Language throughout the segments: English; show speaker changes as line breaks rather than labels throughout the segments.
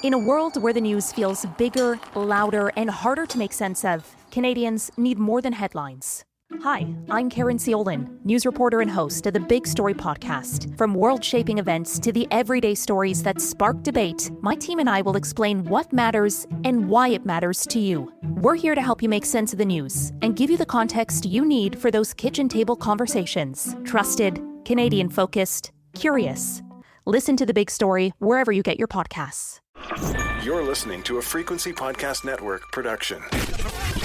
In a world where the news feels bigger, louder, and harder to make sense of, Canadians need more than headlines. Hi, I'm Karen Ciolin, news reporter and host of the Big Story podcast. From world-shaping events to the everyday stories that spark debate, my team and I will explain what matters and why it matters to you. We're here to help you make sense of the news and give you the context you need for those kitchen table conversations. Trusted, Canadian-focused, curious. Listen to The Big Story wherever you get your podcasts.
You're listening to a Frequency Podcast Network production.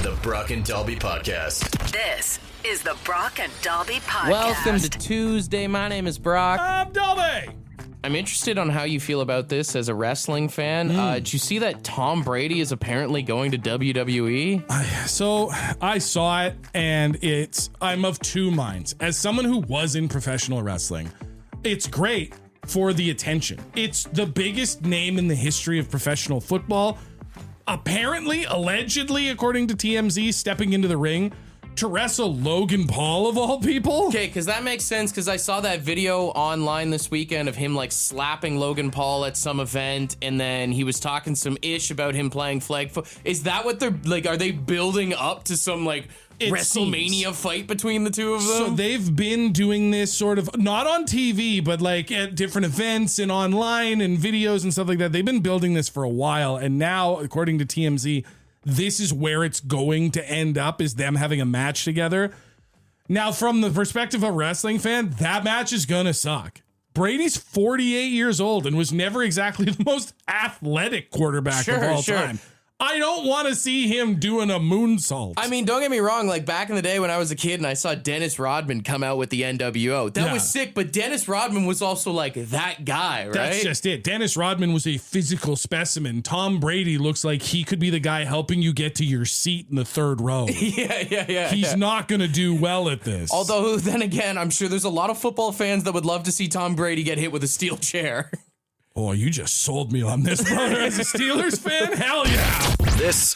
The Brock and Dalby Podcast.
This is the Brock and Dalby Podcast.
Welcome to Tuesday. My name is Brock.
I'm Dalby.
I'm interested on how you feel about this as a wrestling fan. Did you see that Tom Brady is apparently going to WWE?
So I saw it, and I'm of two minds. As someone who was in professional wrestling, it's great for the attention. It's the biggest name in the history of professional football. Apparently, allegedly, according to TMZ, stepping into the ring to wrestle Logan Paul of all people.
Okay, because that makes sense, because I saw that video online this weekend of him like slapping Logan Paul at some event, and then he was talking some ish about him playing flag football. Is that what they're like? Are they building up to some like WrestleMania fight between the two of them?
So they've been doing this sort of, not on TV, but like at different events and online and videos and stuff like that. They've been building this for a while, and now, according to TMZ, this is where it's going to end up, is them having a match together. Now, from the perspective of a wrestling fan, that match is going to suck. Brady's 48 years old and was never exactly the most athletic quarterback of all time. I don't want to see him doing a moonsault.
I mean, don't get me wrong. Like back in the day when I was a kid and I saw Dennis Rodman come out with the NWO, that was sick. But Dennis Rodman was also like that guy, right?
That's just it. Dennis Rodman was a physical specimen. Tom Brady looks like he could be the guy helping you get to your seat in the third row.
Yeah.
He's not going to do well at this.
Although, then again, I'm sure there's a lot of football fans that would love to see Tom Brady get hit with a steel chair.
Oh, you just sold me on this, brother. As a Steelers fan, hell yeah.
This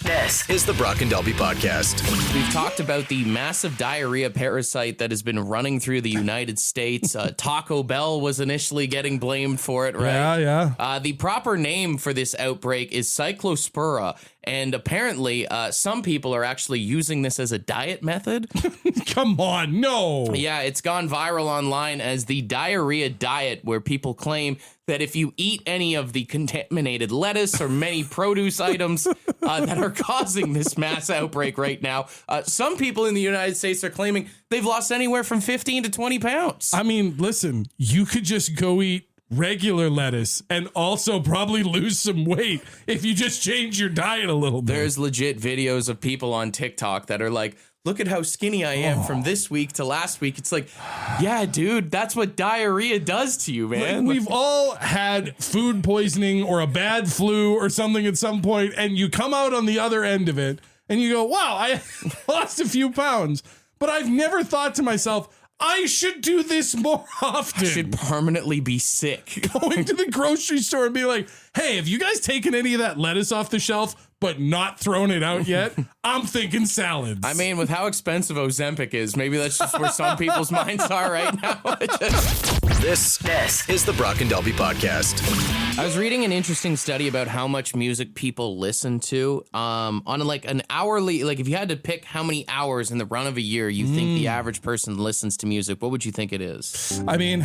is the Brock and Dalby Podcast.
We've talked about the massive diarrhea parasite that has been running through the United States. Taco Bell was initially getting blamed for it, right?
Yeah.
The proper name for this outbreak is Cyclospora, and apparently some people are actually using this as a diet method.
Come on, no.
Yeah, it's gone viral online as the diarrhea diet, where people claim that if you eat any of the contaminated lettuce or many produce items that are causing this mass outbreak right now, some people in the United States are claiming they've lost anywhere from 15 to 20 pounds.
I mean, listen, you could just go eat regular lettuce and also probably lose some weight if you just change your diet a little bit.
There's legit videos of people on TikTok that are like, look at how skinny I am from this week to last week. It's like, yeah, dude, that's what diarrhea does to you, man.
Like, we've all had food poisoning or a bad flu or something at some point, and you come out on the other end of it and you go, wow, I lost a few pounds, but I've never thought to myself, I should do this more often.
I should permanently be sick.
Going to the grocery store and be like, hey, have you guys taken any of that lettuce off the shelf but not thrown it out yet? I'm thinking salads.
I mean, with how expensive Ozempic is, maybe that's just where some people's minds are right now.
This is the Brock and Dalby Podcast.
I was reading an interesting study about how much music people listen to on like an hourly, like if you had to pick how many hours in the run of a year you think the average person listens to music, what would you think it is?
I mean,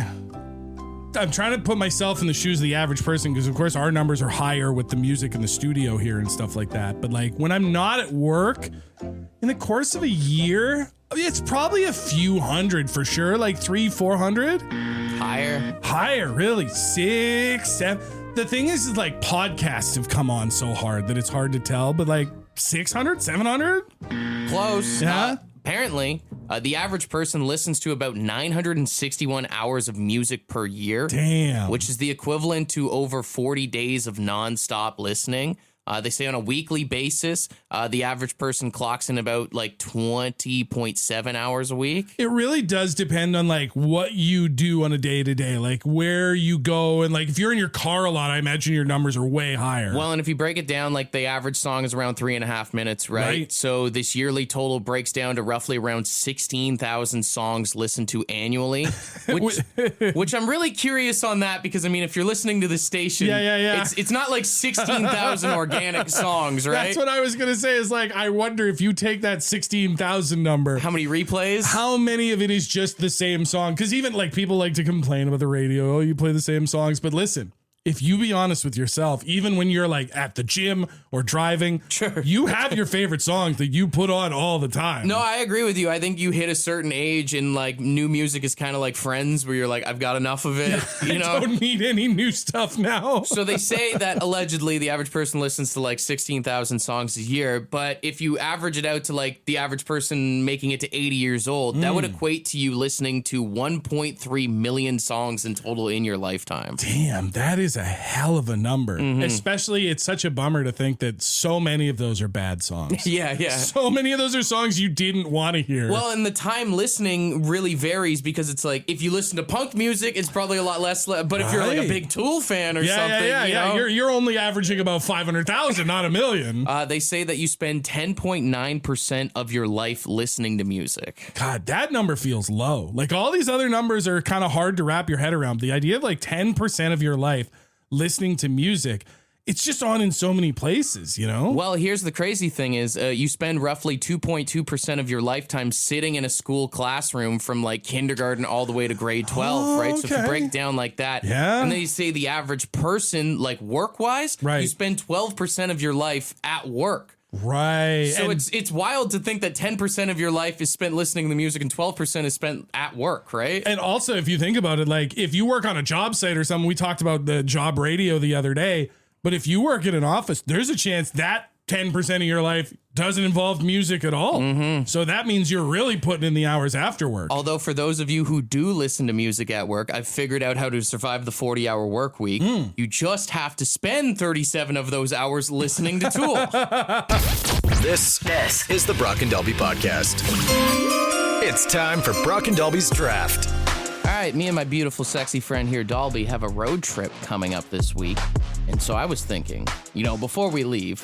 I'm trying to put myself in the shoes of the average person because, of course, our numbers are higher with the music in the studio here and stuff like that. But like when I'm not at work, in the course of a year, it's probably a few hundred for sure, like 300-400. Higher, really. 6, 7. The thing is like podcasts have come on so hard that it's hard to tell, but like 600, 700?
Close.
Yeah.
Apparently, the average person listens to about 961 hours of music per year.
Damn.
Which is the equivalent to over 40 days of nonstop listening. They say on a weekly basis, the average person clocks in about like 20.7 hours a week.
It really does depend on like what you do on a day to day, like where you go. And like if you're in your car a lot, I imagine your numbers are way higher.
Well, and if you break it down, like the average song is around 3.5 minutes, right? So this yearly total breaks down to roughly around 16,000 songs listened to annually, which I'm really curious on that because, I mean, if you're listening to this station, it's not like 16,000 organic songs, right?
That's what I was going to say is like, I wonder if you take that 16,000 number.
How many replays?
How many of it is just the same song? Because even like people like to complain about the radio. Oh, you play the same songs. But listen, if you be honest with yourself, even when you're like at the gym or driving, you have your favorite songs that you put on all the time.
No, I agree with you. I think you hit a certain age and like new music is kind of like Friends where you're like, I've got enough of it. You know,
I don't need any new stuff now.
So they say that allegedly the average person listens to like 16,000 songs a year. But if you average it out to like the average person making it to 80 years old, that would equate to you listening to 1.3 million songs in total in your lifetime.
Damn, that is a hell of a number. Especially, it's such a bummer to think that so many of those are bad songs.
Yeah.
So many of those are songs you didn't want to hear.
Well, and the time listening really varies because it's like if you listen to punk music, it's probably a lot less. But if you're like a big Tool fan or something, you know,
you're only averaging about 500,000, not a million.
They say that you spend 10.9% of your life listening to music.
God, that number feels low. Like all these other numbers are kind of hard to wrap your head around. The idea of like 10% of your life listening to music, it's just on in so many places, you know?
Well, here's the crazy thing is you spend roughly 2.2% of your lifetime sitting in a school classroom from like kindergarten all the way to grade 12, right? So if you break down like that, and then you say the average person, like work-wise, you spend 12% of your life at work.
Right.
So it's wild to think that 10% of your life is spent listening to music and 12% is spent at work, right?
And also, if you think about it, like if you work on a job site or something, we talked about the job radio the other day, but if you work in an office, there's a chance that 10% of your life doesn't involve music at all. So that means you're really putting in the hours after work.
Although for those of you who do listen to music at work, I've figured out how to survive the 40-hour work week. You just have to spend 37 of those hours listening to Tool.
This is the Brock and Dalby Podcast. It's time for Brock and Dalby's Draft.
All right, me and my beautiful, sexy friend here, Dalby, have a road trip coming up this week. And so I was thinking, you know, before we leave,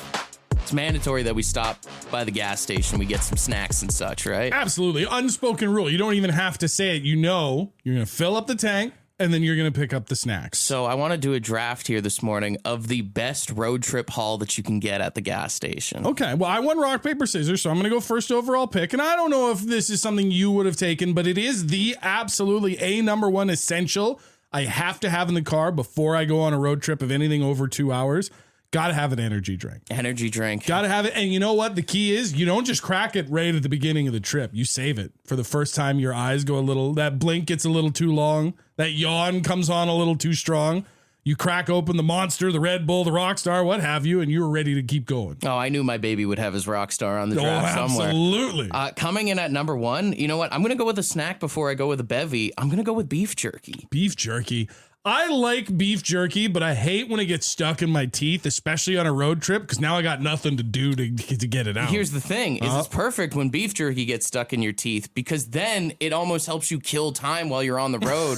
it's mandatory that we stop by the gas station. We get some snacks and such, right?
Absolutely. Unspoken rule. You don't even have to say it. You know, you're going to fill up the tank and then you're going to pick up the snacks.
So I want to do a draft here this morning of the best road trip haul that you can get at the gas station.
Okay. Well, I won rock, paper, scissors, so I'm going to go first overall pick. And I don't know if this is something you would have taken, but it is the absolutely number one essential I have to have in the car before I go on a road trip of anything over 2 hours. Got to have an energy drink.
Energy drink.
Got to have it. And you know what? The key is you don't just crack it right at the beginning of the trip. You save it for the first time your eyes go a little, that blink gets a little too long. That yawn comes on a little too strong. You crack open the Monster, the Red Bull, the Rockstar, what have you, and you're ready to keep going.
Oh, I knew my baby would have his Rockstar on the draft somewhere.
Absolutely.
Coming in at number one, you know what? I'm going to go with a snack before I go with a bevy. I'm going to go with beef jerky.
Beef jerky. I like beef jerky, but I hate when it gets stuck in my teeth, especially on a road trip, because now I got nothing to do to get it out.
Here's the thing, is it's perfect when beef jerky gets stuck in your teeth, because then it almost helps you kill time while you're on the road,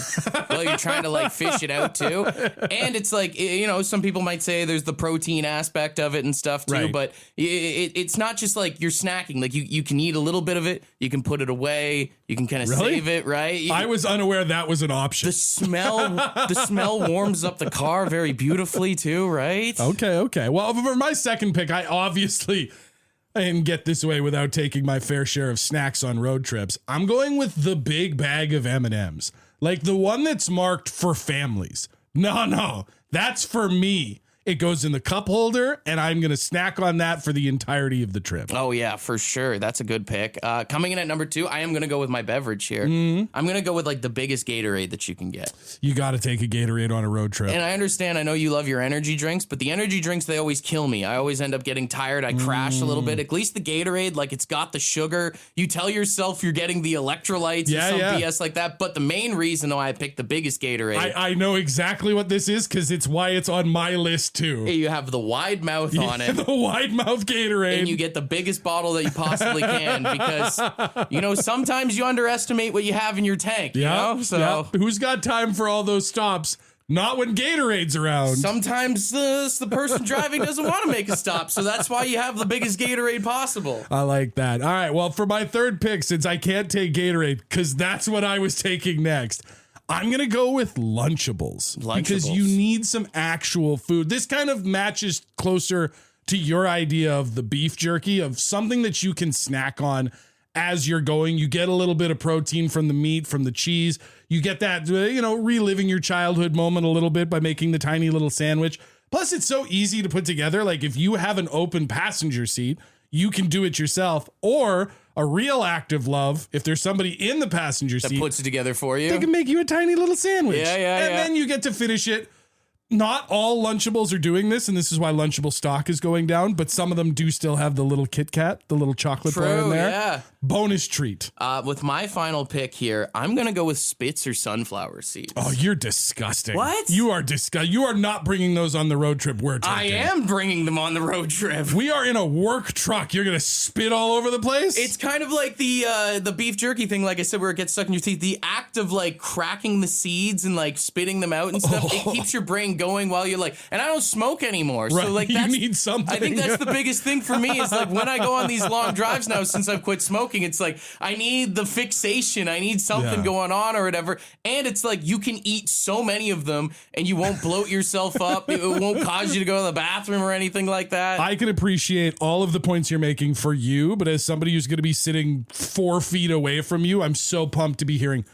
while you're trying to like fish it out too. And it's like, you know, some people might say there's the protein aspect of it and stuff too, but it's not just like you're snacking. Like you can eat a little bit of it, you can put it away, you can kind of save it, right?
I was unaware that was an option.
The smell warms up the car very beautifully too, right?
Okay. Well, for my second pick, I didn't get this way without taking my fair share of snacks on road trips. I'm going with the big bag of M&Ms, like the one that's marked for families. No, that's for me. It goes in the cup holder, and I'm going to snack on that for the entirety of the trip.
Oh, yeah, for sure. That's a good pick. Coming in at number two, I am going to go with my beverage here. I'm going to go with like the biggest Gatorade that you can get.
You got to take a Gatorade on a road trip.
And I understand, I know you love your energy drinks, but the energy drinks, they always kill me. I always end up getting tired. I crash a little bit. At least the Gatorade, like it's got the sugar. You tell yourself you're getting the electrolytes or some BS like that. But the main reason why I picked the biggest Gatorade.
I know exactly what this is because it's why it's on my list too.
You have the wide mouth on it.
The wide mouth Gatorade.
And you get the biggest bottle that you possibly can because, sometimes you underestimate what you have in your tank. So
who's got time for all those stops? Not when Gatorade's around.
Sometimes the person driving doesn't want to make a stop, so that's why you have the biggest Gatorade possible.
I like that. All right, well, for my third pick, since I can't take Gatorade, because that's what I was taking next, I'm going to go with Lunchables. Because you need some actual food. This kind of matches closer to your idea of the beef jerky, of something that you can snack on as you're going. You get a little bit of protein from the meat, from the cheese. You get that, reliving your childhood moment a little bit by making the tiny little sandwich. Plus, it's so easy to put together. Like if you have an open passenger seat, you can do it yourself. Or a real act of love, if there's somebody in the passenger seat
that puts it together for you,
they can make you a tiny little sandwich.
And
then you get to finish it. Not all Lunchables are doing this, and this is why Lunchable stock is going down, but some of them do still have the little Kit Kat, the little chocolate bar in there.
Yeah.
Bonus treat.
With my final pick here, I'm going to go with Spitz or sunflower seeds.
Oh, you're disgusting.
What?
You are disgusting. You are not bringing those on the road trip we're taking.
I am bringing them on the road trip.
We are in a work truck. You're going to spit all over the place?
It's kind of like the beef jerky thing, like I said, where it gets stuck in your teeth. The act of like cracking the seeds and like spitting them out and stuff, it keeps your brain going while you're like, and I don't smoke anymore.
Right.
So like
you need something.
I think that's the biggest thing for me is like when I go on these long drives now since I've quit smoking, it's like I need the fixation. I need something going on or whatever. And it's like you can eat so many of them and you won't bloat yourself up. It won't cause you to go to the bathroom or anything like that.
I can appreciate all of the points you're making for you, but as somebody who's going to be sitting 4 feet away from you, I'm so pumped to be hearing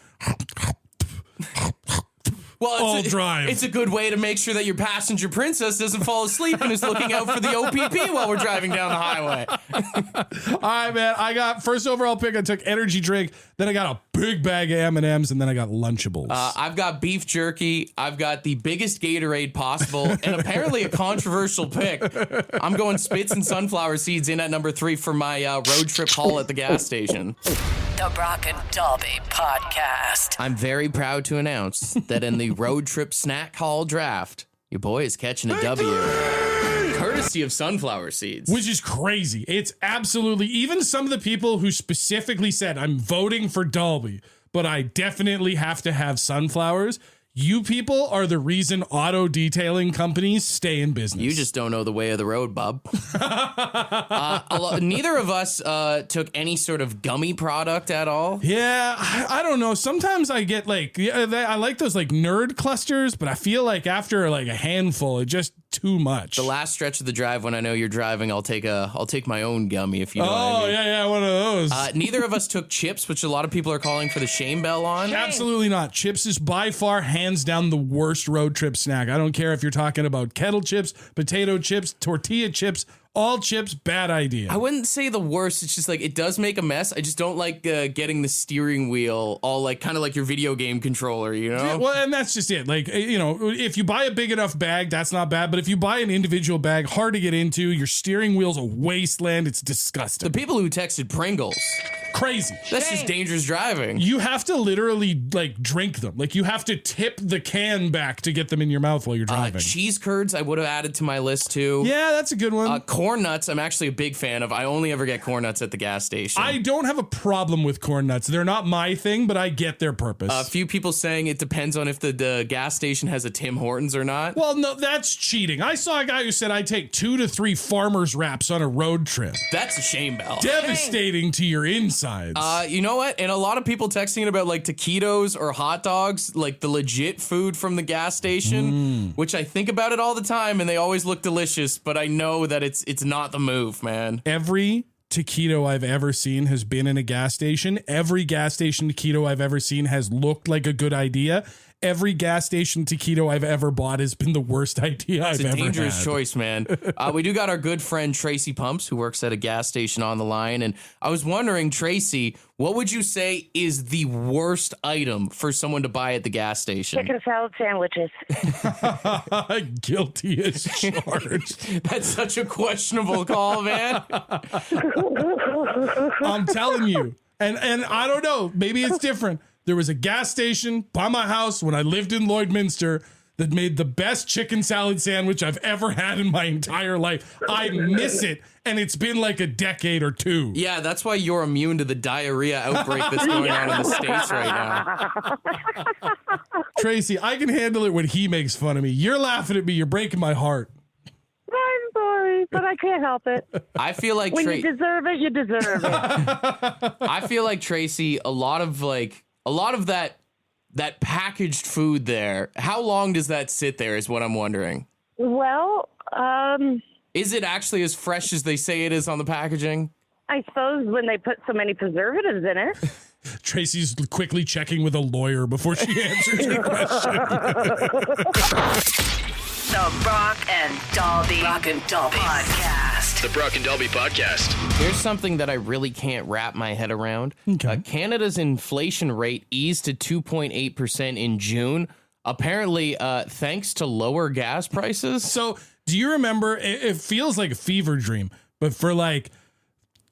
Well,
drive.
It's a good way to make sure that your passenger princess doesn't fall asleep and is looking out for the OPP while we're driving down the highway.
All right, man. I got first overall pick. I took energy drink. Then I got a big bag of M&Ms, and then I got Lunchables.
I've got beef jerky. I've got the biggest Gatorade possible, and apparently a controversial pick. I'm going Spitz and sunflower seeds in at number 3 for my road trip haul at the gas station.
The Brock and Dalby Podcast.
I'm very proud to announce that in the road trip snack haul draft, your boy is catching a W. Courtesy of sunflower seeds.
Which is crazy. It's absolutely, even some of the people who specifically said, I'm voting for Dalby, but I definitely have to have sunflowers. You people are the reason auto detailing companies stay in business.
You just don't know the way of the road, bub. Neither of us took any sort of gummy product at all.
Yeah, I don't know. Sometimes I get I like those like nerd clusters, but I feel like after like a handful, it's just too much.
The last stretch of the drive when I know you're driving, I'll take my own gummy if you know what I mean.
Yeah, one of those.
Neither of us took chips, which a lot of people are calling for the shame bell on.
Absolutely not. Chips is by far hands down the worst road trip snack. I don't care if you're talking about kettle chips, potato chips, tortilla chips, all chips, bad idea.
I wouldn't say the worst. It's just like it does make a mess. I just don't like getting the steering wheel all like kind of like your video game controller, you know?
Yeah, well, and that's just it. Like, if you buy a big enough bag, that's not bad. But if you buy an individual bag, hard to get into, your steering wheel's a wasteland. It's disgusting.
The people who texted Pringles.
Crazy.
That's just dangerous driving.
You have to literally like drink them. Like you have to tip the can back to get them in your mouth while you're driving.
Cheese curds I would have added to my list too.
Yeah, that's a good one.
Corn nuts I'm actually a big fan of. I only ever get corn nuts at the gas station.
I don't have a problem with corn nuts. They're not my thing, but I get their purpose.
A few people saying it depends on if the gas station has a Tim Hortons or not.
Well, no, that's cheating. I saw a guy who said I take 2 to 3 farmers wraps on a road trip.
That's a shame bell.
Devastating to your insides.
You know what? And a lot of people texting about like taquitos or hot dogs, like the legit food from the gas station, which I think about it all the time and they always look delicious, but I know that it's not the move, man.
Every taquito I've ever seen has been in a gas station. Every gas station taquito I've ever seen has looked like a good idea. Every gas station taquito I've ever bought has been the worst idea I've ever had.
It's a dangerous choice, man. We do got our good friend Tracy Pumps, who works at a gas station, on the line. And I was wondering, Tracy, what would you say is the worst item for someone to buy at the gas station?
Chicken salad sandwiches.
Guilty as charged.
That's such a questionable call, man.
I'm telling you. And I don't know, maybe it's different. There was a gas station by my house when I lived in Lloydminster that made the best chicken salad sandwich I've ever had in my entire life. I miss it, and it's been like a decade or two.
Yeah, that's why you're immune to the diarrhea outbreak that's going on in the States right now.
Tracy, I can handle it when he makes fun of me. You're laughing at me. You're breaking my heart.
I'm sorry, but I can't help it.
I feel like
When you deserve it, you deserve it.
I feel like, Tracy, a lot of that packaged food there, how long does that sit there is what I'm wondering.
Well,
Is it actually as fresh as they say it is on the packaging?
I suppose when they put so many preservatives in it.
Tracy's quickly checking with a lawyer before she answers your question.
The Brock and Dalby Podcast.
The Brock and Dalby Podcast.
Here's something that I really can't wrap my head around.
Okay.
Canada's inflation rate eased to 2.8% in June, apparently thanks to lower gas prices.
So, do you remember? It feels like a fever dream, but for like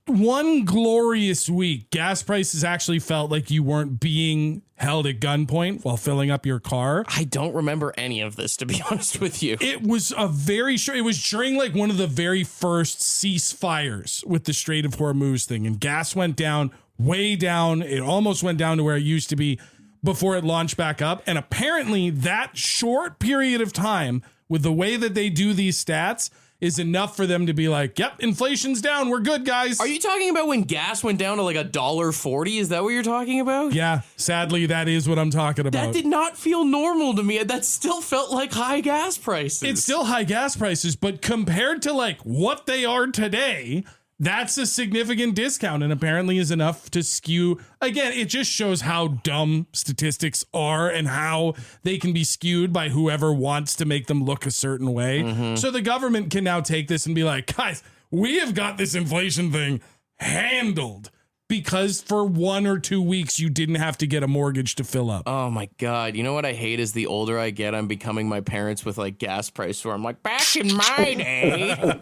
one glorious week, gas prices actually felt like you weren't being held at gunpoint while filling up your car.
I don't remember any of this, to be honest with you.
It was a very short. It was during like one of the very first ceasefires with the Strait of Hormuz thing, and gas went down, way down. It almost went down to where it used to be before it launched back up. And apparently, that short period of time, with the way that they do these stats, is enough for them to be like, yep, inflation's down. We're good, guys.
Are you talking about when gas went down to like $1.40? Is that what you're talking about?
Yeah, sadly, that is what I'm talking about.
That did not feel normal to me. That still felt like high gas prices.
It's still high gas prices, but compared to like what they are today, that's a significant discount, and apparently is enough to skew. Again, it just shows how dumb statistics are and how they can be skewed by whoever wants to make them look a certain way. So the government can now take this and be like, guys, we have got this inflation thing handled because for 1 or 2 weeks you didn't have to get a mortgage to fill up.
Oh my God. You know what I hate is the older I get, I'm becoming my parents with like gas price where I'm like, back in my day.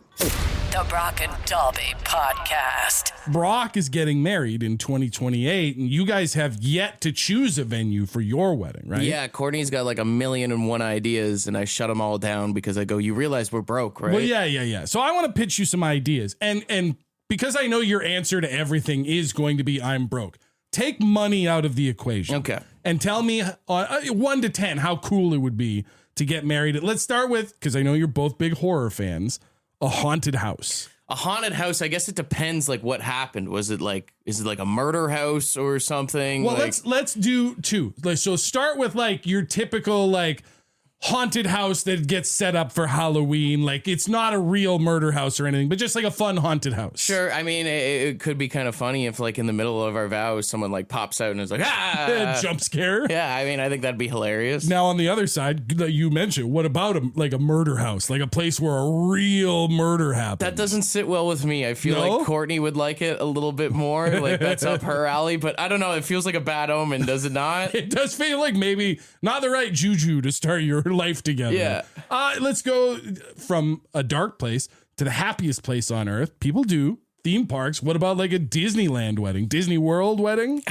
The Brock and Dalby Podcast.
Brock is getting married in 2028, and you guys have yet to choose a venue for your wedding, right?
Yeah, Courtney's got like 1,000,001 ideas, and I shut them all down because I go, you realize we're broke, right?
Well, yeah. So I want to pitch you some ideas, and because I know your answer to everything is going to be I'm broke. Take money out of the equation.
Okay.
And tell me 1 to 10 how cool it would be to get married. Let's start with, because I know you're both big horror fans, a haunted house.
A haunted house, I guess it depends like what happened. Is it like a murder house or something?
Well,
like,
let's do two. So start with like your typical like haunted house that gets set up for Halloween. Like it's not a real murder house or anything, but just like a fun haunted house.
Sure. I mean, it could be kind of funny if like in the middle of our vows, someone like pops out and is like, ah,
Jump scare.
Yeah, I mean, I think that'd be hilarious.
Now on the other side, you mentioned, what about a murder house, like a place where a real murder happens?
That doesn't sit well with me. I feel like Courtney would like it a little bit more. Like that's up her alley, but I don't know. It feels like a bad omen, does it not?
It does feel like maybe not the right juju to start your life together.
Yeah.
Let's go from a dark place to the happiest place on earth. People do theme parks. What about like a Disneyland wedding, Disney World wedding?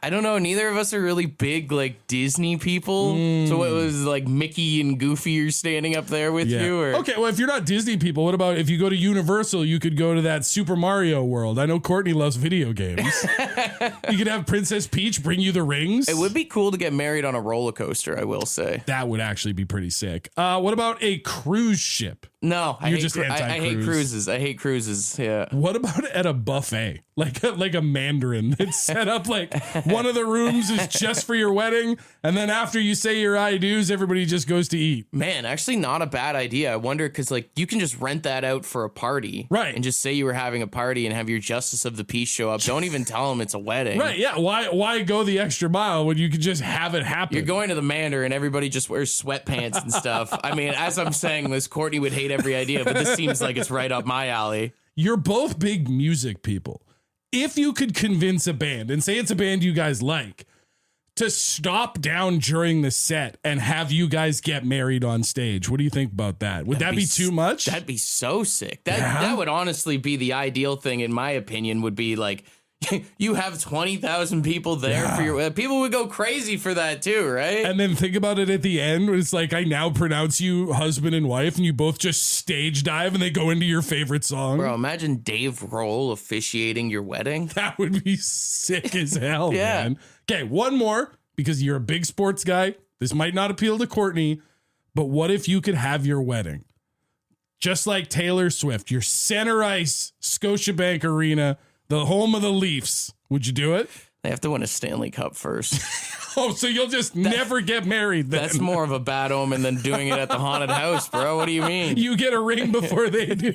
I don't know. Neither of us are really big like Disney people. So it was like Mickey and Goofy are standing up there with you. Or?
Okay, well, if you're not Disney people, what about if you go to Universal, you could go to that Super Mario World. I know Courtney loves video games. You could have Princess Peach bring you the rings.
It would be cool to get married on a roller coaster, I will say.
That would actually be pretty sick. What about a cruise ship?
No,
You're just
I hate
anti-cruise.
cruises. I hate cruises. Yeah.
What about at a buffet, like a Mandarin that's set up like one of the rooms is just for your wedding, and then after you say your I do's, everybody just goes to eat.
Man, actually not a bad idea. I wonder because like you can just rent that out for a party,
right?
And just say you were having a party and have your justice of the peace show up. Don't even tell them it's a wedding,
right? Yeah. Why go the extra mile when you could just have it happen?
You're going to the Mandarin, everybody just wears sweatpants and stuff. I mean, as I'm saying this, Courtney would hate every idea, but this seems like it's right up my alley.
You're both big music people. If you could convince a band, and say it's a band you guys like, to stop down during the set and have you guys get married on stage, what do you think about that? Would that be too much?
That'd be so sick. That would honestly be the ideal thing, in my opinion, would be like, You have 20,000 people there for your people would go crazy for that too, right?
And then think about it at the end. It's like, I now pronounce you husband and wife, and you both just stage dive and they go into your favorite song.
Bro, imagine Dave Grohl officiating your wedding.
That would be sick as hell,
Yeah.
man. Okay, one more, because you're a big sports guy. This might not appeal to Courtney, but what if you could have your wedding just like Taylor Swift, your center ice Scotiabank Arena, the home of the Leafs? Would you do it?
They have to win a Stanley Cup first.
Oh, so you'll just never get married then.
That's more of a bad omen than doing it at the haunted house, bro. What do you mean?
You get a ring before they do.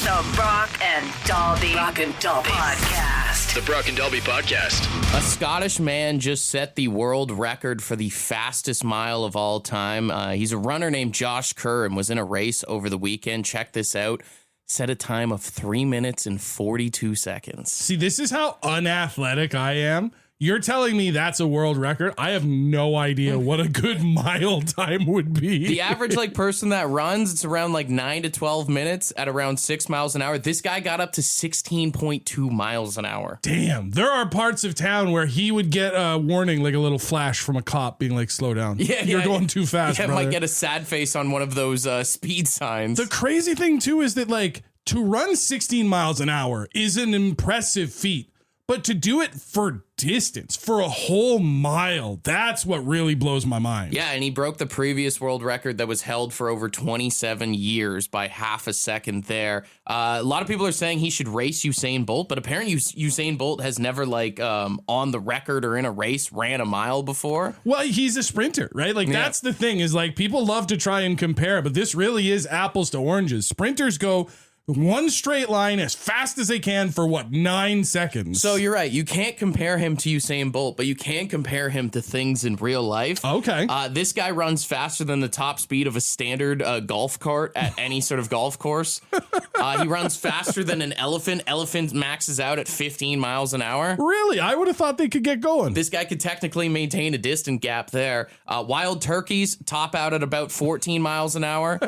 The Brock and Dalby Podcast.
The Brock and Dalby Podcast.
A Scottish man just set the world record for the fastest mile of all time. He's a runner named Josh Kerr and was in a race over the weekend. Check this out. Set a time of 3 minutes and 42 seconds.
See, this is how unathletic I am. You're telling me that's a world record? I have no idea what a good mile time would be.
The average person that runs, it's around 9 to 12 minutes at around 6 miles an hour. This guy got up to 16.2 miles an hour.
Damn, there are parts of town where he would get a warning, like a little flash from a cop being like, slow down. You're going too fast,
Yeah,
brother.
might get a sad face on one of those speed signs.
The crazy thing, too, is that, to run 16 miles an hour is an impressive feat. But to do it for distance, for a whole mile, that's what really blows my mind.
Yeah, and he broke the previous world record that was held for over 27 years by half a second there. A lot of people are saying he should race Usain Bolt, but apparently Usain Bolt has never, on the record or in a race, ran a mile before.
Well, he's a sprinter, right? That's the thing is, people love to try and compare, but this really is apples to oranges. Sprinters go one straight line as fast as they can for 9 seconds.
So you're right. You can't compare him to Usain Bolt, but you can compare him to things in real life.
Okay.
This guy runs faster than the top speed of a standard golf cart at any sort of golf course. He runs faster than an elephant. Elephant maxes out at 15 miles an hour.
Really? I would have thought they could get going.
This guy could technically maintain a distant gap there. Wild turkeys top out at about 14 miles an hour.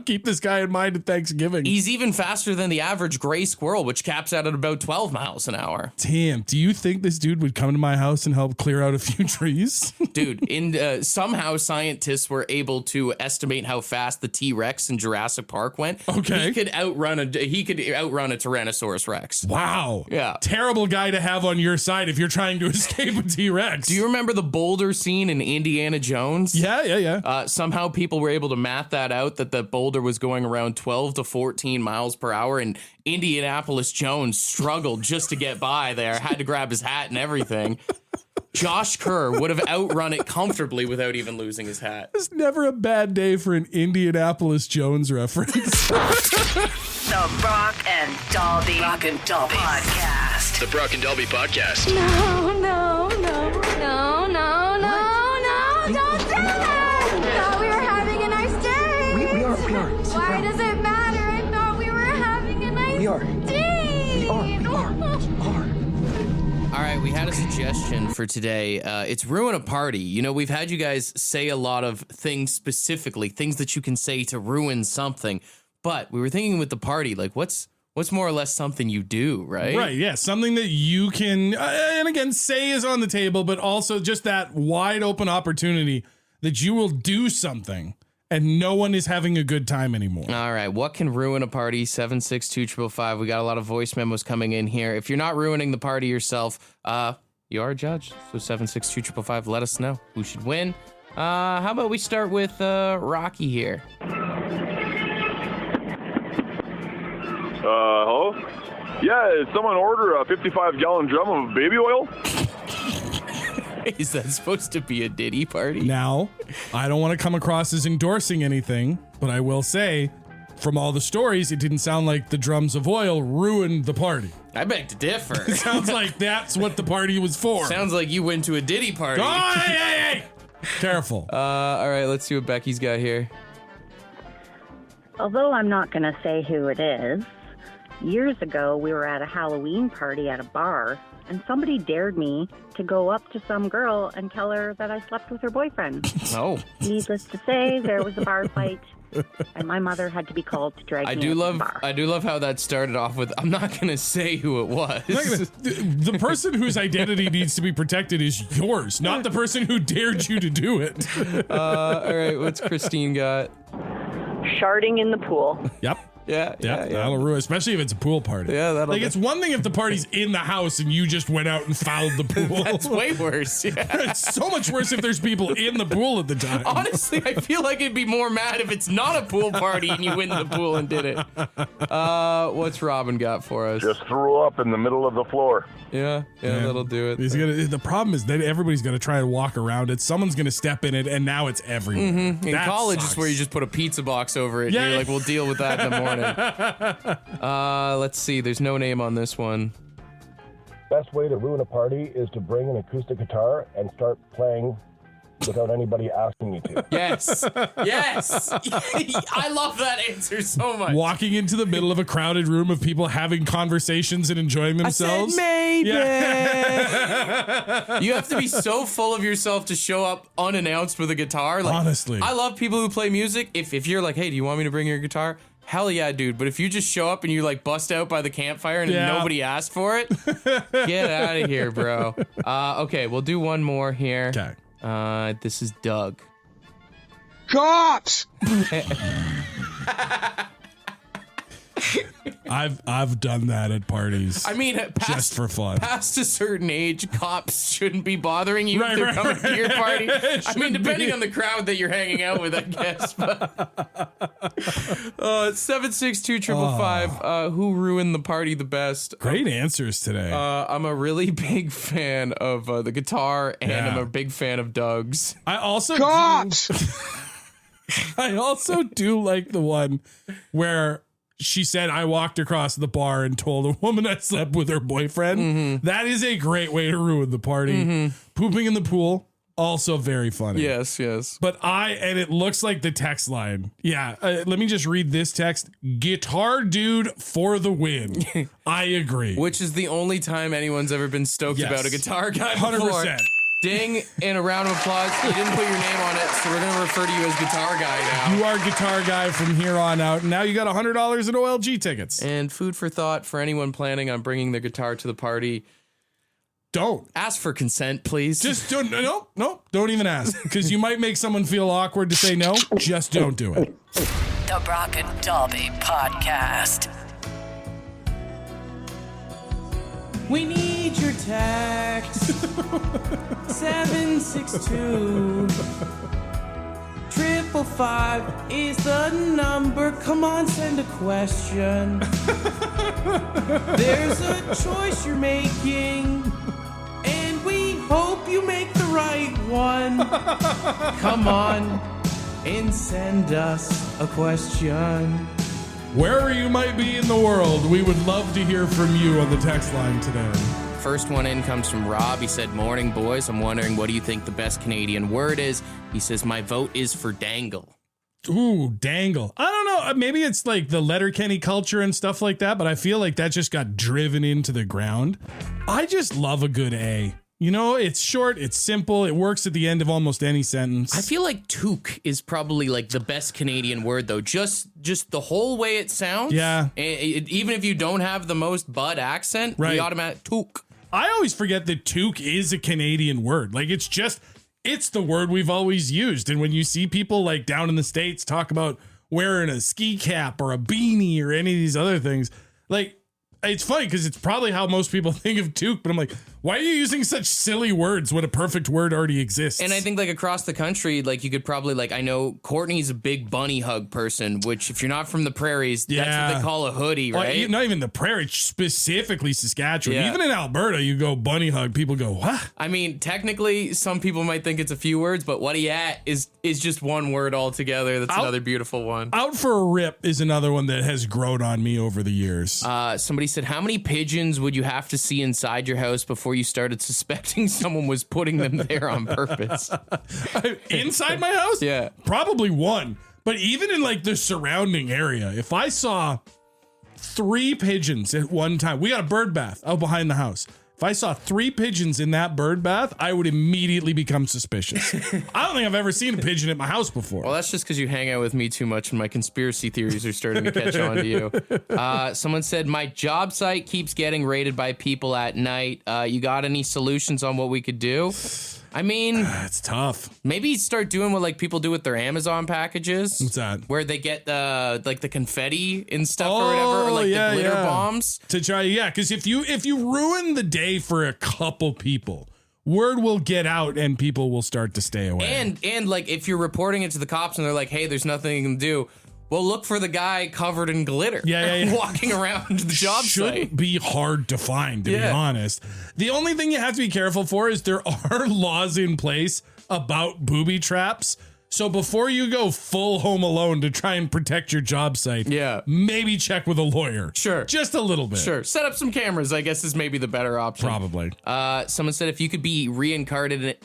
Keep this guy in mind at Thanksgiving.
He's even faster than the average gray squirrel, which caps out at about 12 miles an hour.
Damn, do you think this dude would come to my house and help clear out a few trees?
Dude, somehow scientists were able to estimate how fast the T-Rex in Jurassic Park went.
Okay.
He could outrun a Tyrannosaurus Rex.
Wow.
Yeah.
Terrible guy to have on your side if you're trying to escape a T-Rex.
Do you remember the boulder scene in Indiana Jones?
Yeah.
Somehow people were able to math that out, that the boulder was going around 12 to 14 miles per hour, and Indianapolis Jones struggled just to get by there, had to grab his hat and everything. Josh Kerr would have outrun it comfortably without even losing his hat.
It's never a bad day for an Indianapolis Jones reference.
The Brock and Dalby Podcast.
The Brock and Dalby Podcast.
No, don't do that! No, we were having a nice day.
We are.
Why does it matter? I thought we were having a nice day.
We are.
All right, we had a suggestion for today. It's ruin a party. You know, we've had you guys say a lot of things specifically, things that you can say to ruin something. But we were thinking with the party, what's more or less something you do, right?
Right, yeah. Something that you can, and again, say is on the table, but also just that wide open opportunity that you will do something and no one is having a good time anymore.
All right, what can ruin a party? 762-555. We got a lot of voice memos coming in here. If you're not ruining the party yourself, you are a judge. So 762-555, let us know who should win. How about we start with Rocky here?
Hello? Yeah, did someone order a 55-gallon drum of baby oil?
Is that supposed to be a Diddy party?
Now, I don't want to come across as endorsing anything, but I will say, from all the stories, it didn't sound like the drums of oil ruined the party.
I beg to differ.
It sounds like that's what the party was for.
Sounds like you went to a Diddy party.
Oh, hey! Careful.
All right, let's see what Becky's got here.
Although I'm not going to say who it is, years ago we were at a Halloween party at a bar, and somebody dared me to go up to some girl and tell her that I slept with her boyfriend.
Oh.
Needless to say, there was a bar fight, and my mother had to be called to drag
I
me
do
out to
love
the bar.
I do love how that started off with, I'm not going to say who it was.
The person whose identity needs to be protected is yours, not the person who dared you to do it.
All right, what's Christine got?
Sharding in the pool.
Yep.
Yeah.
That'll ruin, especially if it's a pool party.
Yeah, that'll.
Like, it's one thing if the party's in the house and you just went out and fouled the pool.
That's way worse. Yeah.
It's so much worse if there's people in the pool at the time.
Honestly, I feel like it'd be more mad if it's not a pool party and you went in the pool and did it. What's Robin got for us?
Just threw up in the middle of the floor.
Yeah, that'll do it.
The problem is that everybody's going to try and walk around it. Someone's going to step in it, and now it's everywhere.
In
That
college,
sucks.
it's where you just put a pizza box over it.
Yeah.
And you're like, we'll deal with that in the morning. Let's see. There's no name on this one.
Best way to ruin a party is to bring an acoustic guitar and start playing without anybody asking you to.
Yes. I love that answer so much.
Walking into the middle of a crowded room of people having conversations and enjoying themselves.
I said maybe.
Yeah.
You have to be so full of yourself to show up unannounced with a guitar. Like,
honestly.
I love people who play music. If you're like, hey, do you want me to bring your guitar? Hell yeah, dude. But if you just show up and you like bust out by the campfire and nobody asked for it, get out of here, bro. Okay, we'll do one more here.
Okay.
This is Doug.
Cops!
I've done that at parties.
I mean,
just for fun.
Past a certain age, cops shouldn't be bothering you if they're coming to your party. I mean, depending on the crowd that you're hanging out with, I guess. It's 762-555. Who ruined the party the best?
Great answers today.
I'm a really big fan of the guitar, and I'm a big fan of Doug's.
I also
Cops!
I also do like the one where she said, I walked across the bar and told a woman I slept with her boyfriend.
Mm-hmm.
That is a great way to ruin the party.
Mm-hmm.
Pooping in the pool, also very funny.
Yes.
But and it looks like the text line. Yeah. Let me just read this text. Guitar dude for the win. I agree.
Which is the only time anyone's ever been stoked about a guitar guy before.
100%.
Ding, and a round of applause. You didn't put your name on it, so we're going to refer to you as Guitar Guy now.
You are Guitar Guy from here on out. And now you got $100 in OLG tickets.
And food for thought for anyone planning on bringing their guitar to the party.
Don't.
Ask for consent, please.
Just don't. No, don't even ask. Because you might make someone feel awkward to say no. Just don't do it.
The Brock and Dalby Podcast.
We need your text. 762 555 is the number. Come on, send a question. There's a choice you're making, and we hope you make the right one. Come on and send us a question.
Wherever you might be in the world, we would love to hear from you on the text line today.
First one in comes from Rob. He said, morning, boys. I'm wondering, what do you think the best Canadian word is? He says, my vote is for dangle.
Ooh, dangle. I don't know. Maybe it's like the Letterkenny culture and stuff like that, but I feel like that just got driven into the ground. I just love a good A. You know, it's short, it's simple, it works at the end of almost any sentence.
I feel like toque is probably like the best Canadian word, though. Just the whole way it sounds.
Yeah.
Even if you don't have the most Bud accent,
right.
The automatic toque.
I always forget that toque is a Canadian word. Like, it's the word we've always used. And when you see people like down in the States talk about wearing a ski cap or a beanie or any of these other things, like, it's funny because it's probably how most people think of toque, but I'm like, why are you using such silly words when a perfect word already exists?
And I think like across the country, like you could probably like, I know Courtney's a big bunny hug person, which if you're not from the prairies, that's what they call a hoodie, right?
Well, not even the prairie, specifically Saskatchewan.
Yeah.
Even in Alberta, you go bunny hug, people go, what?
I mean, technically, some people might think it's a few words, but what he at is just one word altogether. That's another beautiful one.
Out for a rip is another one that has grown on me over the years.
Somebody said, how many pigeons would you have to see inside your house before you started suspecting someone was putting them there on purpose?
Inside my house?
Yeah.
Probably one. But even in like the surrounding area, if I saw 3 pigeons at one time, we got a bird bath out behind the house. If I saw 3 pigeons in that bird bath, I would immediately become suspicious. I don't think I've ever seen a pigeon at my house before.
Well, that's just because you hang out with me too much and my conspiracy theories are starting to catch on to you. Someone said, my job site keeps getting raided by people at night. You got any solutions on what we could do? I mean,
it's tough.
Maybe start doing what like people do with their Amazon packages.
What's that?
Where they get the confetti and stuff or whatever, or like the glitter bombs
to try. Yeah, because if you ruin the day for a couple people, word will get out and people will start to stay away.
And like if you're reporting it to the cops and they're like, hey, there's nothing you can do. Well, look for the guy covered in glitter. Walking around the job
Shouldn't be hard to find, to be honest. The only thing you have to be careful for is there are laws in place about booby traps. So before you go full Home Alone to try and protect your job site, maybe check with a lawyer.
Sure.
Just a little bit.
Sure. Set up some cameras, I guess, is maybe the better option.
Probably.
Someone said if you could be reincarnated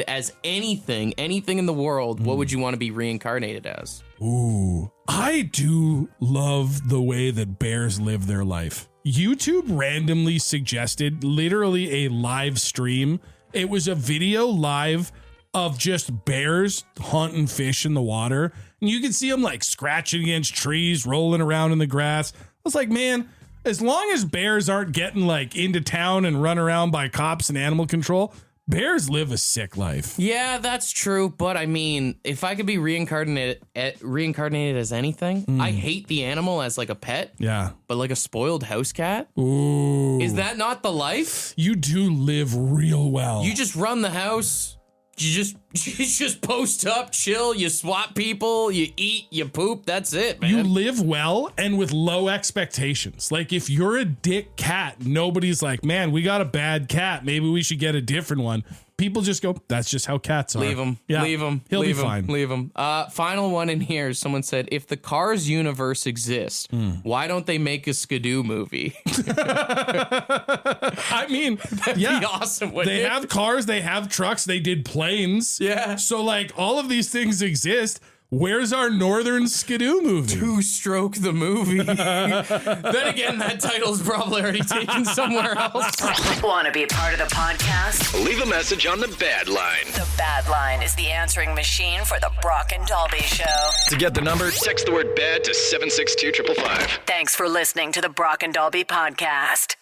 as anything in the world, what would you want to be reincarnated as?
Ooh, I do love the way that bears live their life. YouTube randomly suggested literally a live stream. It was a video live of just bears hunting fish in the water. And you could see them like scratching against trees, rolling around in the grass. I was like, man, as long as bears aren't getting like into town and run around by cops and animal control, bears live a sick life.
Yeah, that's true. But I mean, if I could be reincarnated as anything, I hate the animal as like a pet.
Yeah.
But like a spoiled house cat.
Ooh.
Is that not the life?
You do live real well.
You just run the house. You just post up, chill, you swap people, you eat, you poop, that's it, man.
You live well and with low expectations. Like if you're a dick cat, nobody's like, man, we got a bad cat. Maybe we should get a different one. People just go, that's just how cats are.
Leave him.
Yeah.
Leave him.
He'll
leave
be
him,
fine.
Leave him. Final one in here. Someone said, if the Cars universe exists, why don't they make a Skidoo movie?
I mean,
that'd be awesome.
They have cars, they have trucks, they did planes.
Yeah.
So like all of these things exist. Where's our Northern Skidoo movie?
Two Stroke the movie. Then again, that title's probably already taken somewhere else.
Want to be part of the podcast?
Leave a message on the Bad Line.
The Bad Line is the answering machine for the Brock and Dalby Show.
To get the number, text the word BAD to 762-555.
Thanks for listening to the Brock and Dalby podcast.